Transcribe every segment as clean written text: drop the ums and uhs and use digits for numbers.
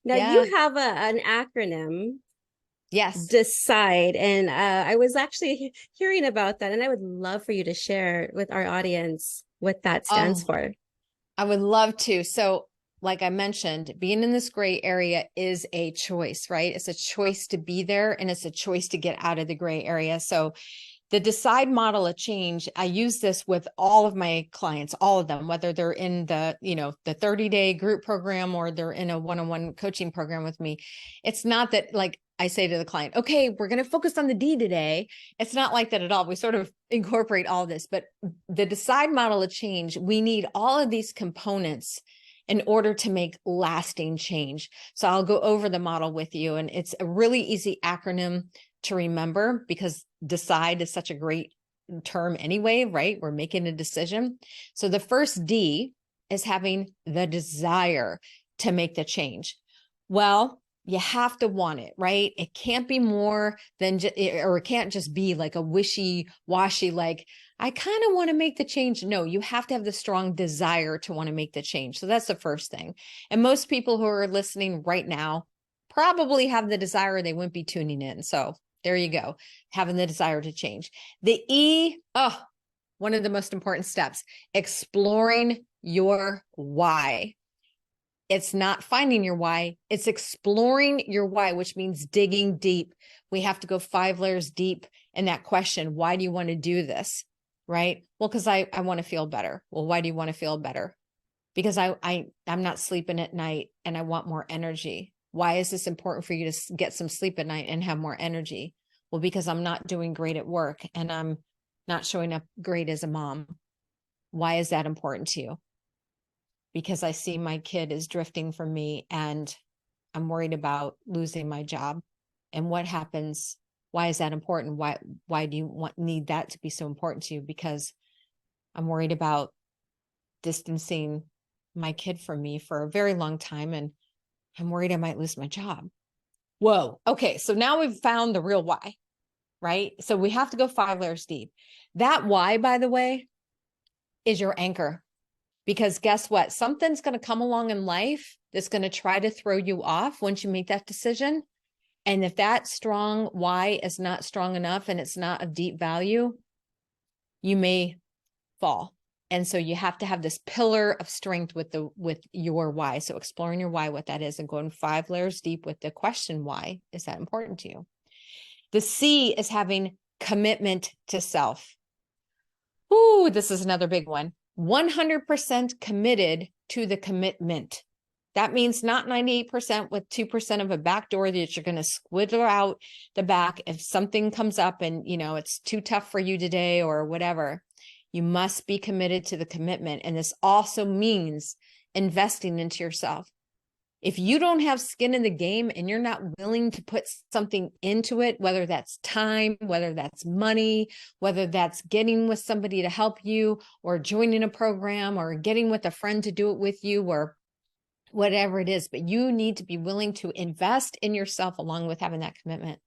Now Yeah. you have an acronym, Yes. decide, and I was actually hearing about that, and I would love for you to share with our audience what that stands Oh, for. I would love to. So, like I mentioned, being in this gray area is a choice, right? It's a choice to be there and it's a choice to get out of the gray area. So, the decide model of change, I use this with all of my clients, all of them, whether they're in the 30-day group program or they're in a one-on-one coaching program with me. It's not that like I say to the client, okay, we're going to focus on the D today. It's not like that at all. We sort of incorporate all this, but the decide model of change, we need all of these components in order to make lasting change. So I'll go over the model with you, and it's a really easy acronym to remember because decide is such a great term anyway, right? We're making a decision. So the first D is having the desire to make the change. Well, you have to want it, right? It can't be more than, or it can't just be like a wishy-washy, like, I kind of want to make the change. No, you have to have the strong desire to want to make the change. So that's the first thing. And most people who are listening right now probably have the desire, they wouldn't be tuning in. So there you go, having the desire to change. The E, oh, one of the most important steps, exploring your why. It's not finding your why, it's exploring your why, which means digging deep. We have to go 5 layers deep in that question. Why do you want to do this? Right? Well, because I want to feel better. Well, why do you want to feel better? Because I'm not sleeping at night and I want more energy. Why is this important for you to get some sleep at night and have more energy? Well, because I'm not doing great at work and I'm not showing up great as a mom. Why is that important to you? Because I see my kid is drifting from me and I'm worried about losing my job. And what happens? Why is that important? Why do you need that to be so important to you? Because I'm worried about distancing my kid from me for a very long time and I'm worried I might lose my job. Whoa. Okay. So now we've found the real why, right? So we have to go 5 layers deep. That why, by the way, is your anchor. Because guess what? Something's going to come along in life that's going to try to throw you off once you make that decision. And if that strong why is not strong enough and it's not of deep value, you may fall. And so you have to have this pillar of strength with your why. So exploring your why, what that is, and going 5 layers deep with the question, why is that important to you? The C is having commitment to self. Ooh, this is another big one. 100% committed to the commitment. That means not 98% with 2% of a back door that you're going to squidder out the back if something comes up and, it's too tough for you today or whatever. You must be committed to the commitment. And this also means investing into yourself. If you don't have skin in the game and you're not willing to put something into it, whether that's time, whether that's money, whether that's getting with somebody to help you or joining a program or getting with a friend to do it with you or whatever it is, but you need to be willing to invest in yourself along with having that commitment.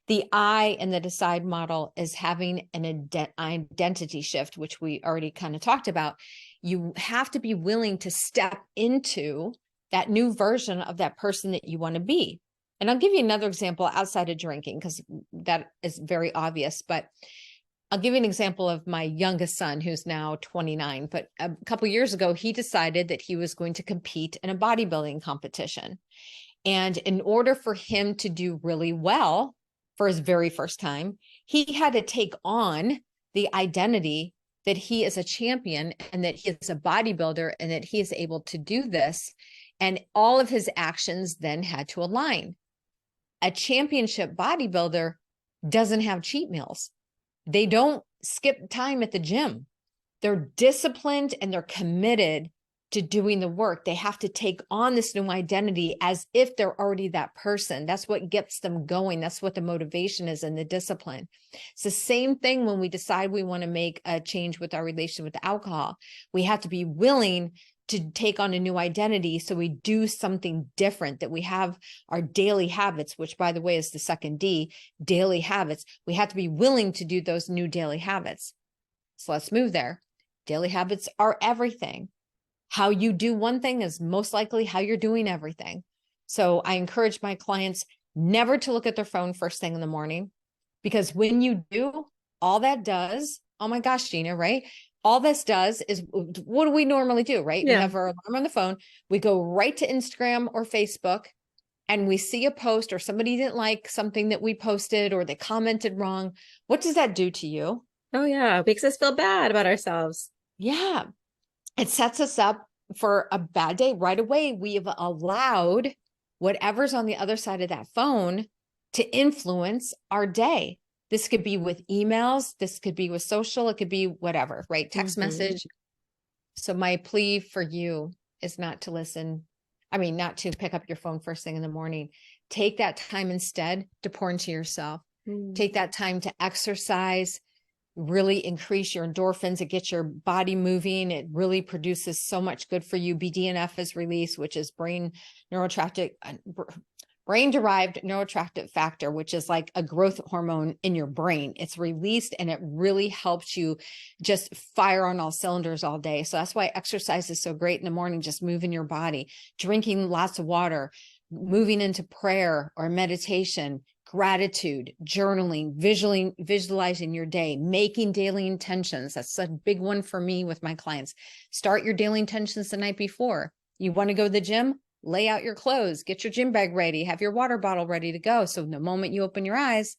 The I in the decide model is having an identity shift, which we already kind of talked about. You have to be willing to step into that new version of that person that you want to be. And I'll give you another example outside of drinking, because that is very obvious, but I'll give you an example of my youngest son, who's now 29, but a couple of years ago, he decided that he was going to compete in a bodybuilding competition. And in order for him to do really well for his very first time, he had to take on the identity that he is a champion and that he is a bodybuilder and that he is able to do this. And all of his actions then had to align. A championship bodybuilder doesn't have cheat meals. They don't skip time at the gym. They're disciplined and they're committed to doing the work. They have to take on this new identity as if they're already that person. That's what gets them going. That's what the motivation is and the discipline. It's the same thing when we decide we want to make a change with our relationship with alcohol. We have to be willing to take on a new identity. So we do something different, that we have our daily habits, which by the way is the second D, daily habits. We have to be willing to do those new daily habits. So let's move there. Daily habits are everything. How you do one thing is most likely how you're doing everything. So I encourage my clients never to look at their phone first thing in the morning, because when you do, all that does, oh my gosh, Gina, right? All this does is, what do we normally do, right? We Yeah. have our alarm on the phone. We go right to Instagram or Facebook, and we see a post, or somebody didn't like something that we posted, or they commented wrong. What does that do to you? Oh yeah. Makes us feel bad about ourselves. Yeah. It sets us up for a bad day right away. We have allowed whatever's on the other side of that phone to influence our day. This could be with emails, this could be with social, it could be whatever, right? Text Mhm. message. So my plea for you is not to listen. I mean, not to pick up your phone first thing in the morning. Take that time instead to pour into yourself. Mm. Take that time to exercise, really increase your endorphins. It gets your body moving. It really produces so much good for you. BDNF is released, which is brain derived neuroattractive factor, which is like a growth hormone in your brain. It's released, and it really helps you just fire on all cylinders all day. So that's why exercise is so great in the morning. Just moving your body, drinking lots of water, moving into prayer or meditation, gratitude, journaling, visualizing your day, making daily intentions. That's a big one for me with my clients. Start your daily intentions the night before. You want to go to the gym? Lay out your clothes, get your gym bag ready, have your water bottle ready to go. So the moment you open your eyes,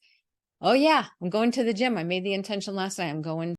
oh yeah, I'm going to the gym. I made the intention last night. I'm going